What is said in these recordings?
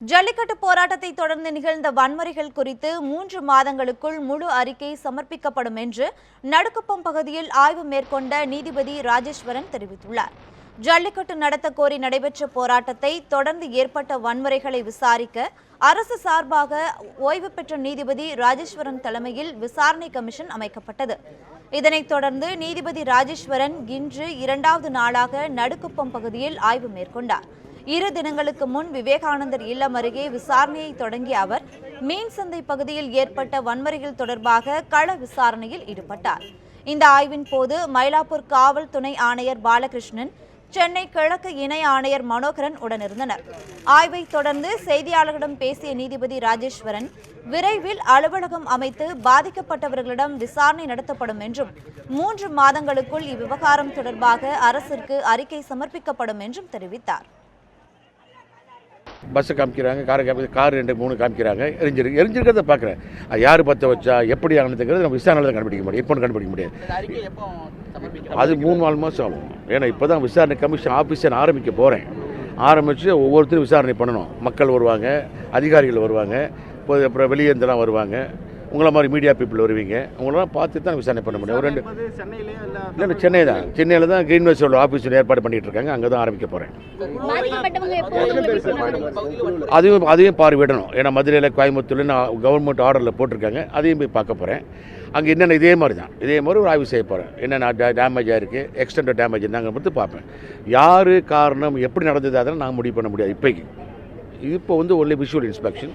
ஜல்லிக்கட்டு போராட்டத்தை தொடர்ந்து நிகழ்ந்த வன்முறைகள் குறித்து 3 மாதங்களுக்குள் முழு அறிக்கை சமர்ப்பிக்கப்படும் என்று நடுக்குப்பம் பகுதியில் ஆய்வு மேற்கொண்ட நீதிபதி ராஜேஸ்வரன் தெரிவித்துள்ளார். ஜல்லிக்கட்டு நடத்த கோரி நடைபெற்ற போராட்டத்தை தொடர்ந்து ஏற்பட்ட வன்முறைகளை விசாரிக்க அரசு சார்பாக ஓய்வு பெற்ற நீதிபதி ராஜேஸ்வரன் தலைமையில் விசாரணை கமிஷன் அமைக்கப்பட்டது. இதனைத் தொடர்ந்து நீதிபதி ராஜேஸ்வரன் இன்று 2வது நாளாக நடுக்குப்பம் பகுதியில் ஆய்வு மேற்கொண்டார். 2 தினங்களுக்கு முன் விவேகானந்தர் இல்லம் அருகே விசாரணையை தொடங்கிய அவர் மீன் சந்தை பகுதியில் ஏற்பட்ட வன்முறைகள் தொடர்பாக கள விசாரணையில் ஈடுபட்டார். இந்த ஆய்வின் போது மயிலாப்பூர் காவல் துணை ஆணையர் பாலகிருஷ்ணன், சென்னை கிழக்கு இணை ஆணையர் மனோகரன் உடனிருந்தனர். ஆய்வை தொடர்ந்து செய்தியாளர்களிடம் பேசிய நீதிபதி ராஜேஸ்வரன், விரைவில் அலுவலகம் அமைத்து பாதிக்கப்பட்டவர்களிடம் விசாரணை நடத்தப்படும் என்றும் 3 மாதங்களுக்குள் இவ்விவகாரம் தொடர்பாக அரசிற்கு அறிக்கை சமர்ப்பிக்கப்படும் என்றும் தெரிவித்தார். பஸ்ஸை காமிக்கிறாங்க, காரை காமிக்கிறாங்க, கார் 2-3 காமிக்கிறாங்க. எரிஞ்சிருக்கிறத பார்க்குறேன். அது யார் பற்ற வச்சா, எப்படி ஆனதுங்கிறது நம்ம விசாரணையில் தான் கண்டுபிடிக்க முடியும். எப்போன்னு கண்டுபிடிக்க முடியாது. அது 3-4 மாதம் ஆகும். ஏன்னா இப்போ தான் விசாரணை கமிஷன் ஆஃபீஸை நான் ஆரம்பிக்க போகிறேன். ஆரம்பித்து ஒவ்வொருத்தரும் விசாரணை பண்ணணும். மக்கள் வருவாங்க, அதிகாரிகள் வருவாங்க, இப்போ அப்புறம் வெளியேந்தெல்லாம் வருவாங்க, உங்களை மாதிரி மீடியா பீப்புள் வருவீங்க. உங்களெல்லாம் பார்த்து தான் விசாரணை பண்ண முடியும். ஒரு 2 இல்லை சென்னையில் தான் கிரீன் வேஸோட ஆஃபீஸ் ஏற்பாடு பண்ணிகிட்டு இருக்காங்க. அங்கே தான் ஆரம்பிக்க போகிறேன். அதையும் பார்வையிடணும். ஏன்னா மதுரையில், கோயம்புத்தூரில் நான் கவர்மெண்ட் ஆர்டரில் போட்டிருக்காங்க. அதையும் போய் பார்க்க போகிறேன். அங்கே என்னென்ன இதே மாதிரி ஒரு ஆய்வு செய்ய போகிறேன். என்னென்ன டேமேஜ் ஆகிருக்கு, எக்ஸ்டெண்ட் டேமேஜ் நாங்கள் மட்டும் பார்ப்பேன். யார் காரணம், எப்படி நடந்தது, அதெல்லாம் நாங்கள் முடிவு பண்ண முடியாது இப்போக்கு. இப்போ ஒன்லி விஷுவல் இன்ஸ்பெக்ஷன்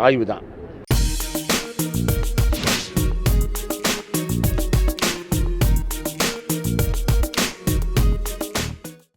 ஆய்வு தான்.